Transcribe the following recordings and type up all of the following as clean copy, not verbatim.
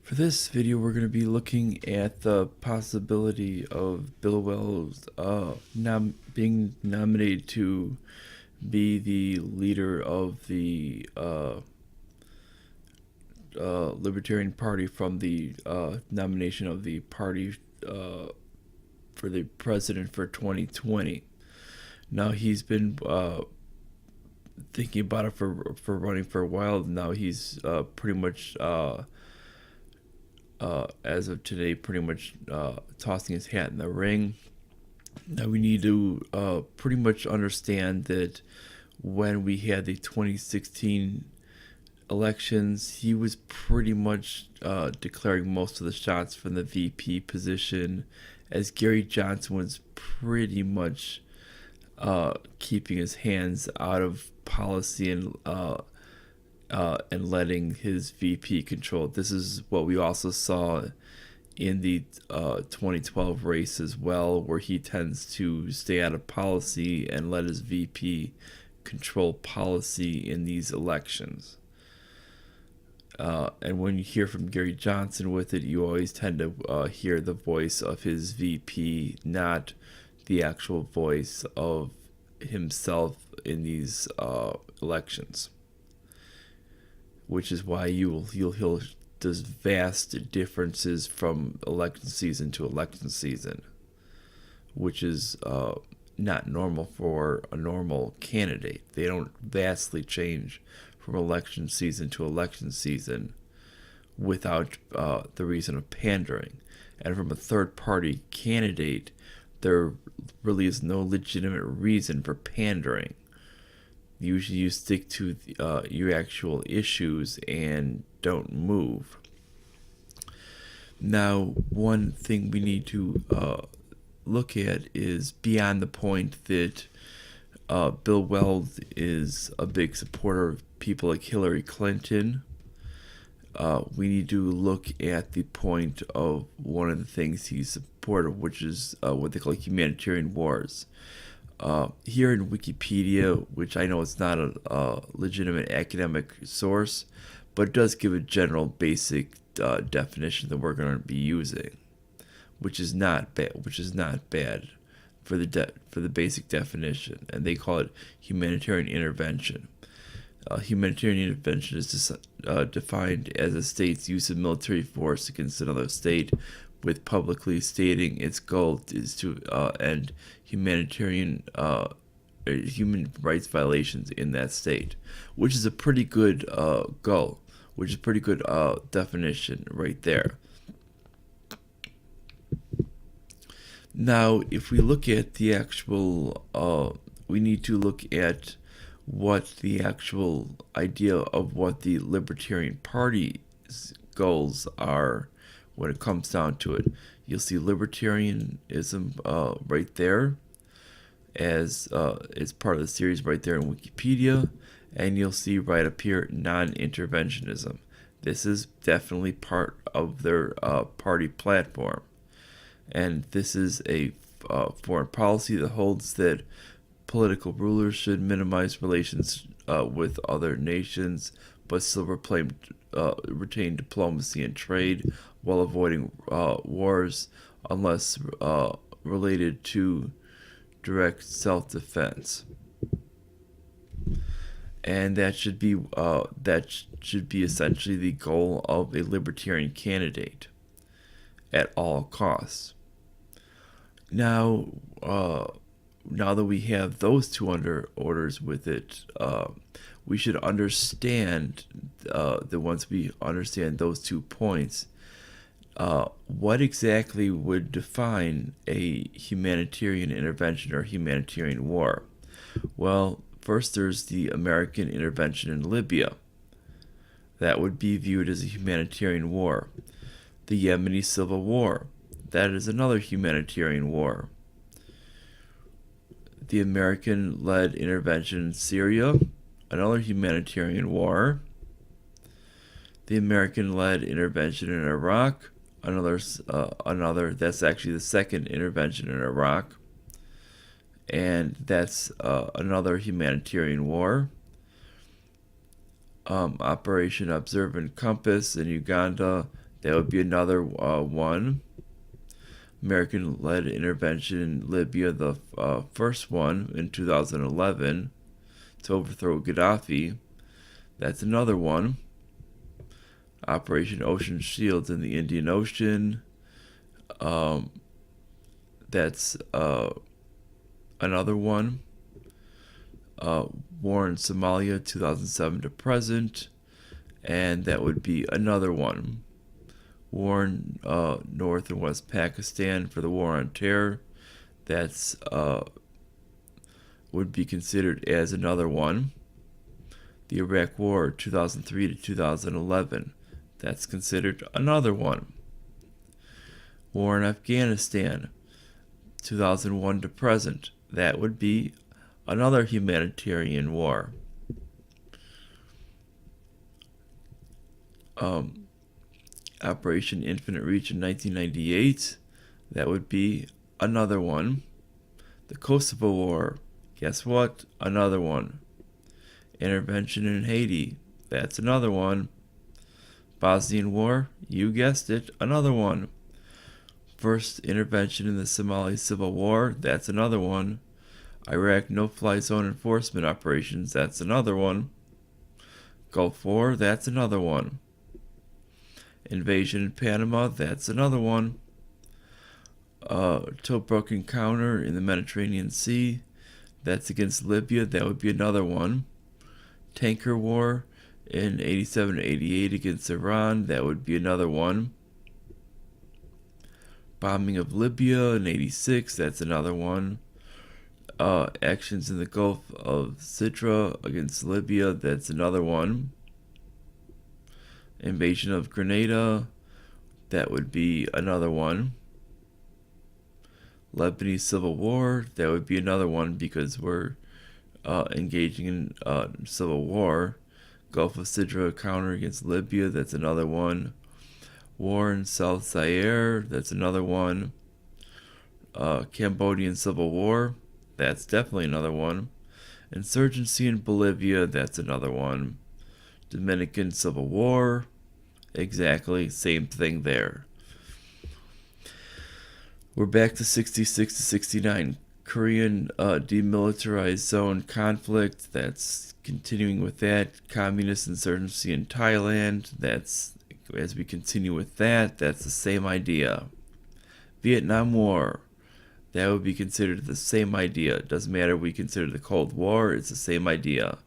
For this video, we're going to be looking at the possibility of Bill Weld being nominated to be the leader of the Libertarian Party from the nomination of the party for the president for 2020. Now, he's been thinking about it for running for a while. Now he's pretty much as of today, pretty much tossing his hat in the ring. Now we need to pretty much understand that when we had the 2016 elections, he was pretty much declaring most of the shots from the VP position, as Gary Johnson was pretty much keeping his hands out of policy and letting his VP control. This is what we also saw in the 2012 race as well, where he tends to stay out of policy and let his VP control policy in these elections. And when you hear from Gary Johnson with it, you always tend to hear the voice of his VP, not the actual voice of himself in these elections. Which is why there's vast differences from election season to election season, which is not normal for a normal candidate. They don't vastly change from election season to election season without the reason of pandering. And from a third-party candidate, there really is no legitimate reason for pandering. Usually you stick to your actual issues and don't move. Now, one thing we need to look at is beyond the point that Bill Weld is a big supporter of people like Hillary Clinton. We need to look at the point of one of the things he's supportive of, which is what they call humanitarian wars. Here in Wikipedia, which I know it's not a legitimate academic source, but it does give a general basic definition that we're going to be using, which is not bad for the basic definition, and they call it humanitarian intervention. Humanitarian intervention is defined as a state's use of military force against another state, with publicly stating its goal is to end human rights violations in that state, which is a pretty good goal, which is a pretty good definition right there. Now, if we look at the actual, we need to look at what the actual idea of what the Libertarian Party's goals are. When it comes down to it, you'll see libertarianism right there as it's part of the series right there in Wikipedia, and you'll see right up here non-interventionism. This is definitely part of their party platform, and this is a foreign policy that holds that political rulers should minimize relations with other nations, but still retain diplomacy and trade while avoiding wars unless related to direct self-defense. And that should be essentially the goal of a libertarian candidate at all costs. Now that we have those two orders with it, we should understand that once we understand those 2 points, what exactly would define a humanitarian intervention or humanitarian war? Well, first there's the American intervention in Libya. That would be viewed as a humanitarian war. The Yemeni Civil War, that is another humanitarian war. The American-led intervention in Syria, another humanitarian war. The American-led intervention in Iraq, another. That's actually the second intervention in Iraq, and that's another humanitarian war. Operation Observant Compass in Uganda, That would be another one. American-led intervention in Libya, the first one in 2011 to overthrow Gaddafi. That's another one. Operation Ocean Shield in the Indian Ocean. That's another one. War in Somalia 2007 to present. And that would be another one. War in North and West Pakistan for the War on Terror. That's would be considered as another one. The Iraq War 2003 to 2011. That's considered another one. War in Afghanistan 2001 to present. That would be another humanitarian war. Operation Infinite Reach in 1998. That would be another one. The Kosovo War. Guess what? Another one. Intervention in Haiti. That's another one. Bosnian War. You guessed it. Another one. First intervention in the Somali Civil War. That's another one. Iraq no-fly zone enforcement operations. That's another one. Gulf War. That's another one. Invasion in Panama. That's another one. Tobruk encounter in the Mediterranean Sea. That's against Libya. That would be another one. Tanker war in 87 to 88 against Iran. That would be another one. Bombing of Libya in 86. That's another one. Actions in the Gulf of Sidra against Libya. That's another one. Invasion of Grenada. That would be another one. Lebanese Civil War. That would be another one because we're engaging in civil war. Gulf of Sidra counter against Libya. That's another one. War in South Zaire. That's another one. Cambodian Civil War. That's definitely another one. Insurgency in Bolivia. That's another one. Dominican Civil War. Exactly. Same thing there. We're back to 66 to 69. Korean demilitarized zone conflict. That's continuing with that. Communist insurgency in Thailand. That's as we continue with that. That's the same idea. Vietnam War. That would be considered the same idea. It doesn't matter if we consider the Cold War. It's the same idea.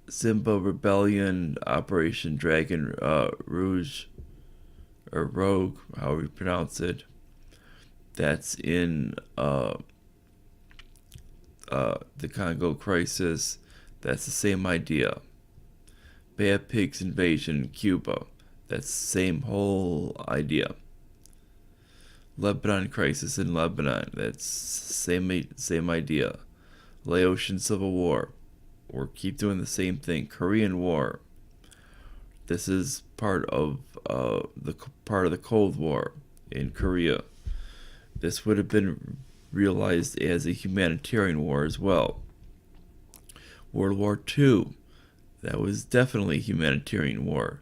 Simba Rebellion, Operation Dragon Rouge, or Rogue, however you pronounce it. That's in the Congo Crisis. That's the same idea. Bay of Pigs invasion in Cuba. That's the same whole idea. Lebanon Crisis in Lebanon. That's same idea. Laotian Civil War. We'll keep doing the same thing. Korean War. This is part of the Cold War in Korea. This would have been realized as a humanitarian war as well. World War II. That was definitely a humanitarian war.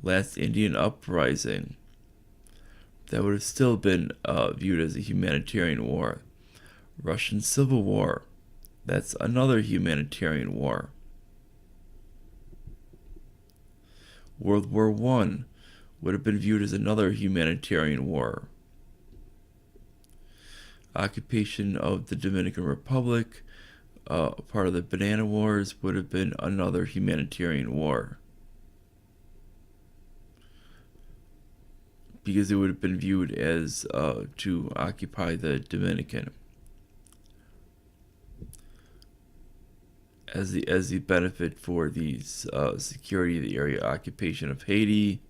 Last Indian Uprising. That would have still been viewed as a humanitarian war. Russian Civil War. That's another humanitarian war. World War I would have been viewed as another humanitarian war. Occupation of the Dominican Republic, part of the Banana Wars, would have been another humanitarian war. Because it would have been viewed as to occupy the Dominican. As the benefit for these security of the area. Occupation of Haiti,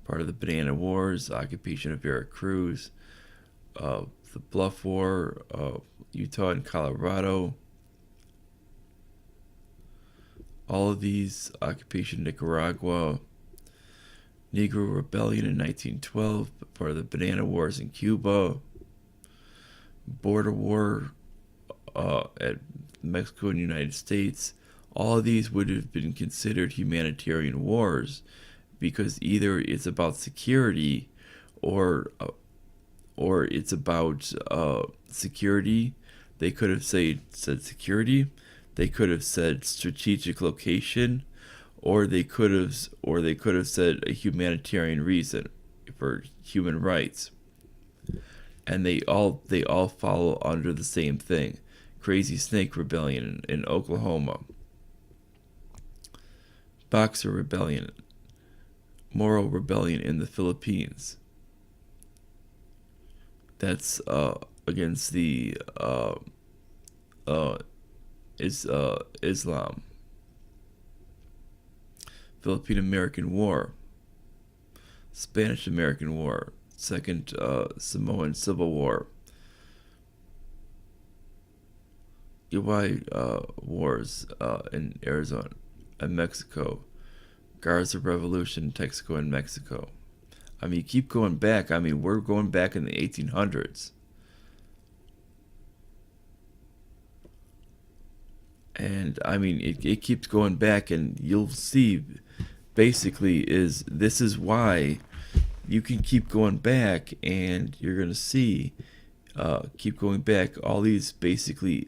part of the Banana Wars, occupation of Veracruz, the Bluff War, Utah and Colorado. All of these, occupation of Nicaragua, Negro Rebellion in 1912, part of the Banana Wars in Cuba, border war at Mexico and United States. All of these would have been considered humanitarian wars because either it's about security or it's about security. They could have said security. They could have said strategic location, or they could have said a humanitarian reason for human rights. And they all follow under the same thing: Crazy Snake Rebellion in Oklahoma, Boxer Rebellion, Moro Rebellion in the Philippines. That's against the Islam. Philippine American War, Spanish American War, Second Samoan Civil War, Uruguay Wars in Arizona and Mexico, Garza Revolution, Texaco and Mexico. I mean, you keep going back. I mean, we're going back in the 1800s. And I mean, it keeps going back, and you'll see basically this is why you can keep going back, and you're going to see keep going back all these basically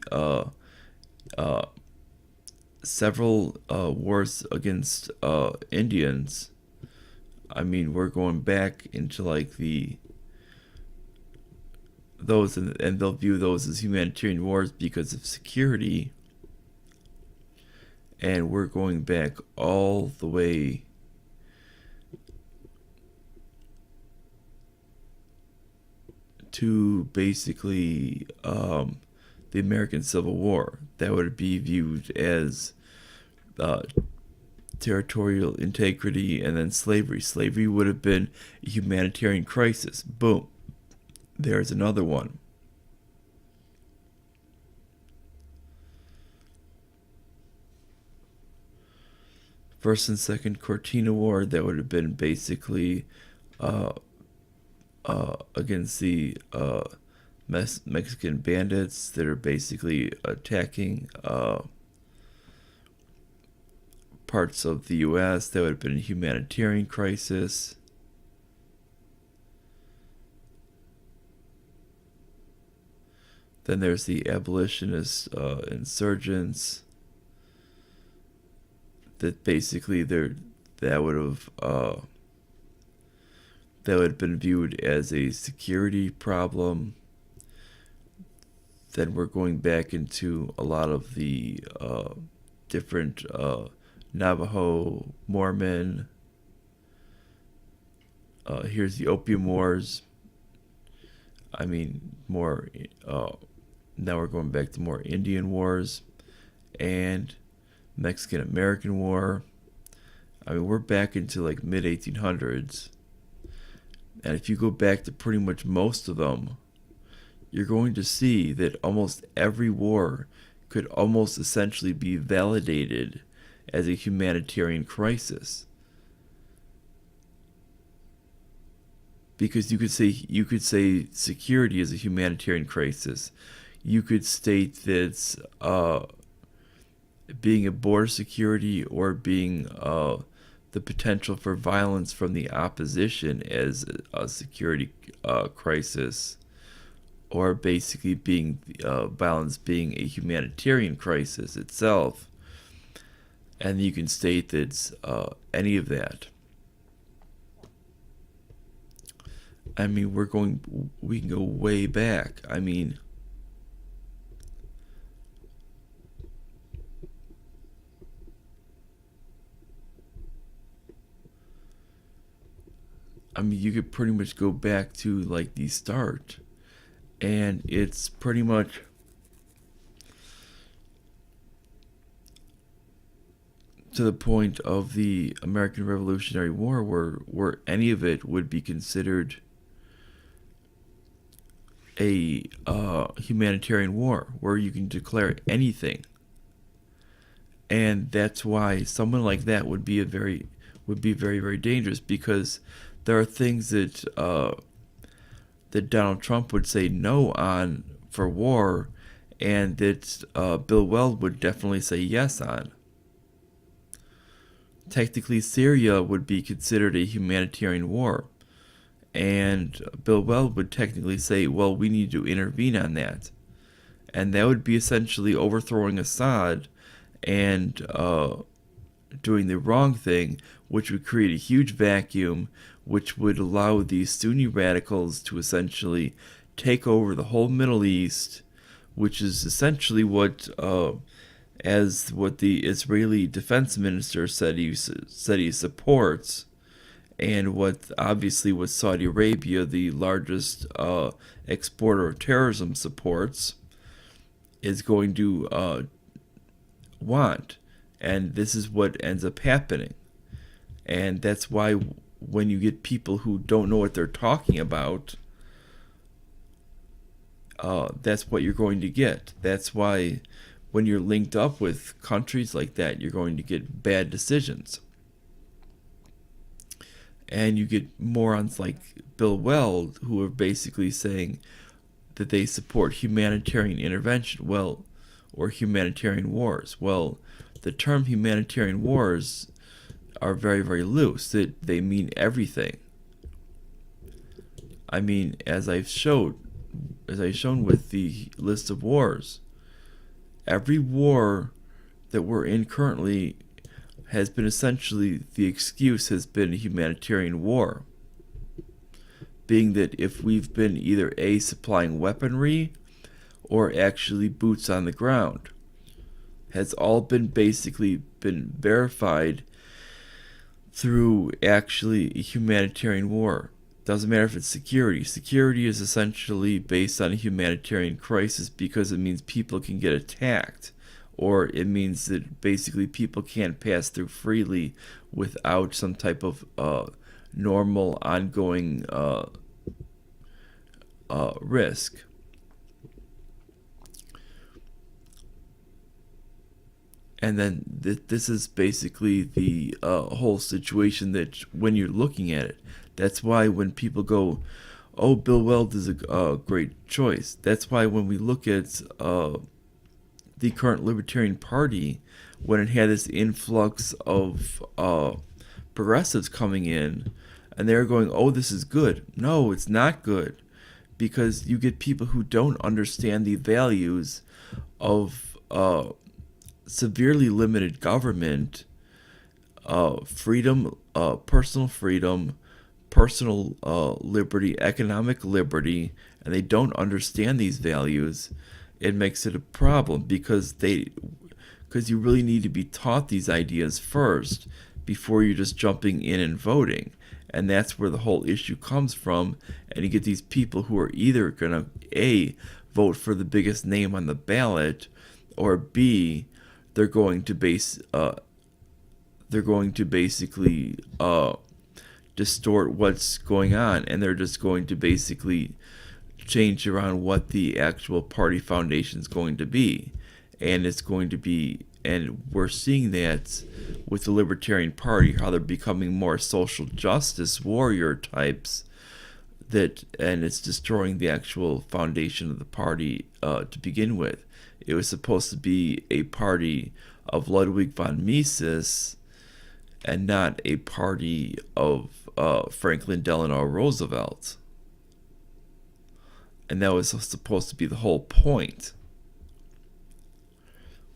several wars against Indians. I mean, we're going back into like those, and they'll view those as humanitarian wars because of security. And we're going back all the way to basically the American Civil War. That would be viewed as territorial integrity, and then slavery. Slavery would have been a humanitarian crisis. Boom. There's another one. First and Second Cortina War, that would have been basically against the Mexican bandits that are basically attacking parts of the U.S. That would have been a humanitarian crisis. Then there's the abolitionist insurgents. That basically that would have been viewed as a security problem. Then we're going back into a lot of the different Navajo, Mormon. Here's the Opium Wars. I mean, more. Now we're going back to more Indian wars, and Mexican American War. I mean, we're back into like mid 1800s, and if you go back to pretty much most of them, you're going to see that almost every war could almost essentially be validated as a humanitarian crisis. Because you could say security is a humanitarian crisis. You could state that being a border security, or being the potential for violence from the opposition as a security crisis, or basically being violence being a humanitarian crisis itself. And you can state that any of that. I mean, we can go way back. I mean, you could pretty much go back to like the start, and it's pretty much to the point of the American Revolutionary War, where any of it would be considered a humanitarian war, where you can declare anything. And that's why someone like that would be very, very dangerous, because there are things that that Donald Trump would say no on for war, and that Bill Weld would definitely say yes on. technically Syria would be considered a humanitarian war. And Bill Weld would technically say, well, we need to intervene on that. And that would be essentially overthrowing Assad and doing the wrong thing, which would create a huge vacuum, which would allow these Sunni radicals to essentially take over the whole Middle East, which is essentially what the Israeli defense minister said he supports, and what Saudi Arabia, the largest exporter of terrorism, supports, is going to want. And this is what ends up happening. And that's why when you get people who don't know what they're talking about, that's what you're going to get. That's why when you're linked up with countries like that, you're going to get bad decisions. And you get morons like Bill Weld who are basically saying that they support humanitarian intervention, or humanitarian wars. Well, the term humanitarian wars are very, very loose. They mean everything. I mean, as I've shown with the list of wars, every war that we're in currently has been essentially, the excuse has been a humanitarian war. Being that if we've been either A, supplying weaponry, or actually boots on the ground, has all been basically been verified through actually a humanitarian war. Doesn't matter if it's security. Security is essentially based on a humanitarian crisis because it means people can get attacked, or it means that basically people can't pass through freely without some type of normal ongoing risk. And then this is basically the whole situation that when you're looking at it, that's why when people go, oh, Bill Weld is a great choice. That's why when we look at the current Libertarian Party, when it had this influx of progressives coming in, and they're going, oh, this is good. No, it's not good, because you get people who don't understand the values of severely limited government, freedom, personal freedom, personal liberty, economic liberty, and they don't understand these values. It makes it a problem because you really need to be taught these ideas first before you're just jumping in and voting. And that's where the whole issue comes from. And you get these people who are either gonna A, vote for the biggest name on the ballot, or B, they're going to basically distort what's going on, and they're just going to basically change around what the actual party foundation is going to be. And it's going to be, and we're seeing that with the Libertarian Party, how they're becoming more social justice warrior types, and it's destroying the actual foundation of the party to begin with. It was supposed to be a party of Ludwig von Mises and not a party of Franklin Delano Roosevelt. And that was supposed to be the whole point.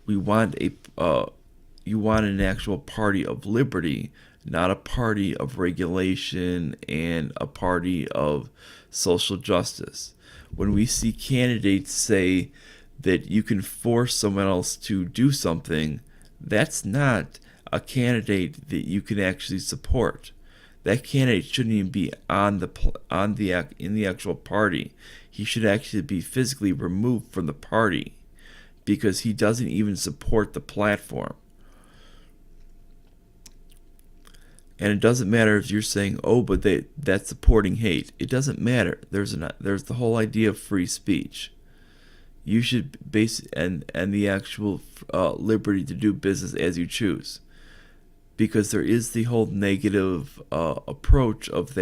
You want an actual party of liberty, not a party of regulation and a party of social justice. When we see candidates say that you can force someone else to do something, that's not a candidate that you can actually support. That candidate shouldn't even be in the actual party. He should actually be physically removed from the party because he doesn't even support the platform. And it doesn't matter if you're saying, oh, but that's supporting hate. It doesn't matter. There's the whole idea of free speech. You should and the actual liberty to do business as you choose, because there is the whole negative approach of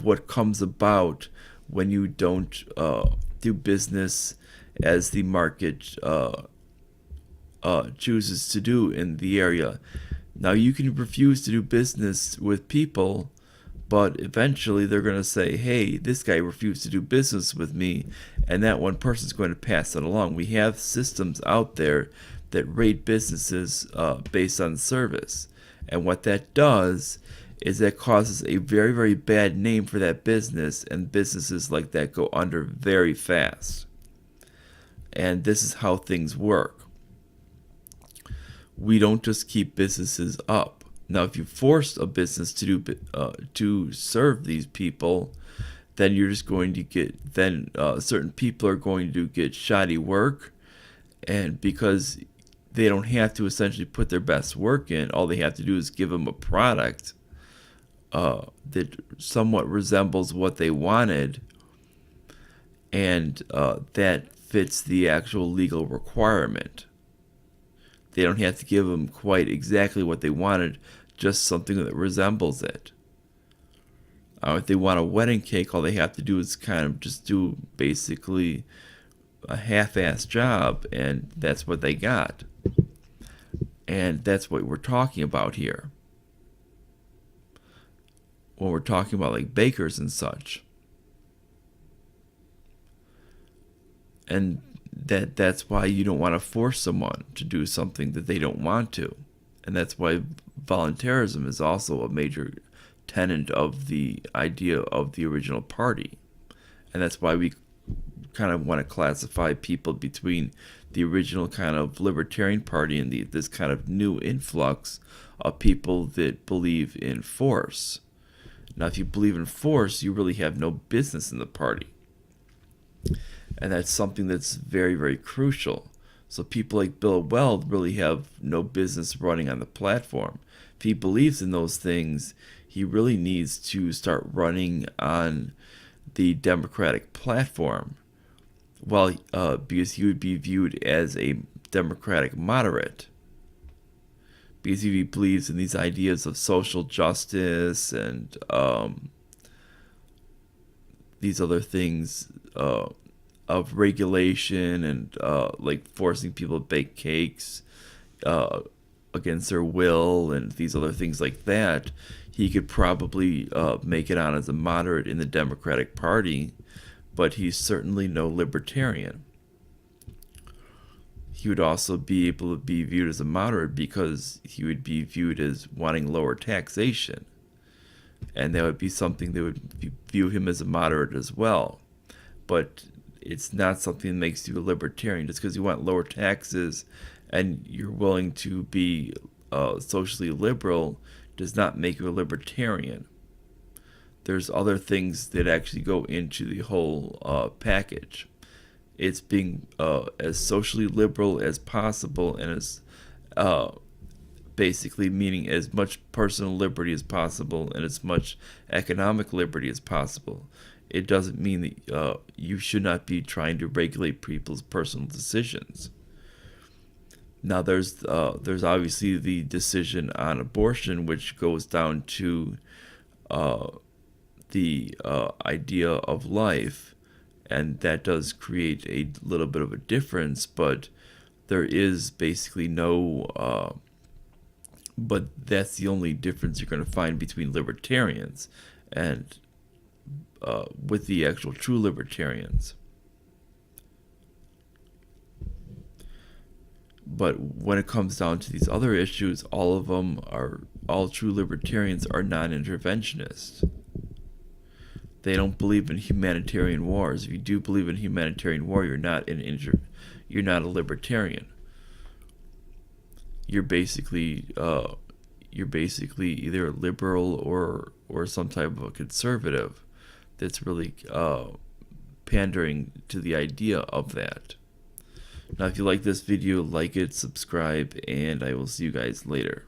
what comes about when you don't do business as the market chooses to do in the area. Now, you can refuse to do business with people, but eventually they're going to say, hey, this guy refused to do business with me, and that one person's going to pass it along. We have systems out there that rate businesses based on service. And what that does is that causes a very, very bad name for that business, and businesses like that go under very fast. And this is how things work. We don't just keep businesses up. Now, if you force a business to serve these people, then you're just going to get certain people are going to get shoddy work, and because they don't have to essentially put their best work in, all they have to do is give them a product that somewhat resembles what they wanted, and that fits the actual legal requirement. They don't have to give them quite exactly what they wanted, just something that resembles it. If they want a wedding cake, all they have to do is kind of just do basically a half-assed job, and that's what they got. And that's what we're talking about here when we're talking about like bakers and such. And that's why you don't want to force someone to do something that they don't want to. And that's why voluntarism is also a major tenet of the idea of the original party. And that's why we kind of want to classify people between the original kind of libertarian party and this kind of new influx of people that believe in force. Now, if you believe in force, you really have no business in the party. And that's something that's very, very crucial. So people like Bill Weld really have no business running on the platform. If he believes in those things, he really needs to start running on the Democratic platform. Well, because he would be viewed as a Democratic moderate. Because if he believes in these ideas of social justice and these other things of regulation and like forcing people to bake cakes against their will and these other things like that, he could probably make it on as a moderate in the Democratic Party, but he's certainly no libertarian. He would also be able to be viewed as a moderate because he would be viewed as wanting lower taxation. And that would be something that would view him as a moderate as well. But it's not something that makes you a libertarian. Just because you want lower taxes and you're willing to be socially liberal does not make you a libertarian. There's other things that actually go into the whole package. It's being as socially liberal as possible, and as basically meaning as much personal liberty as possible and as much economic liberty as possible. It doesn't mean that you should not be trying to regulate people's personal decisions. Now, there's obviously the decision on abortion, which goes down to the idea of life, and that does create a little bit of a difference, but there is basically no but that's the only difference you're going to find between libertarians and with the actual true libertarians. But when it comes down to these other issues, all true libertarians are non-interventionists. They don't believe in humanitarian wars. If you do believe in humanitarian war, you're not a libertarian. You're basically either a liberal or some type of a conservative that's really pandering to the idea of that. Now, if you like this video, like it, subscribe, and I will see you guys later.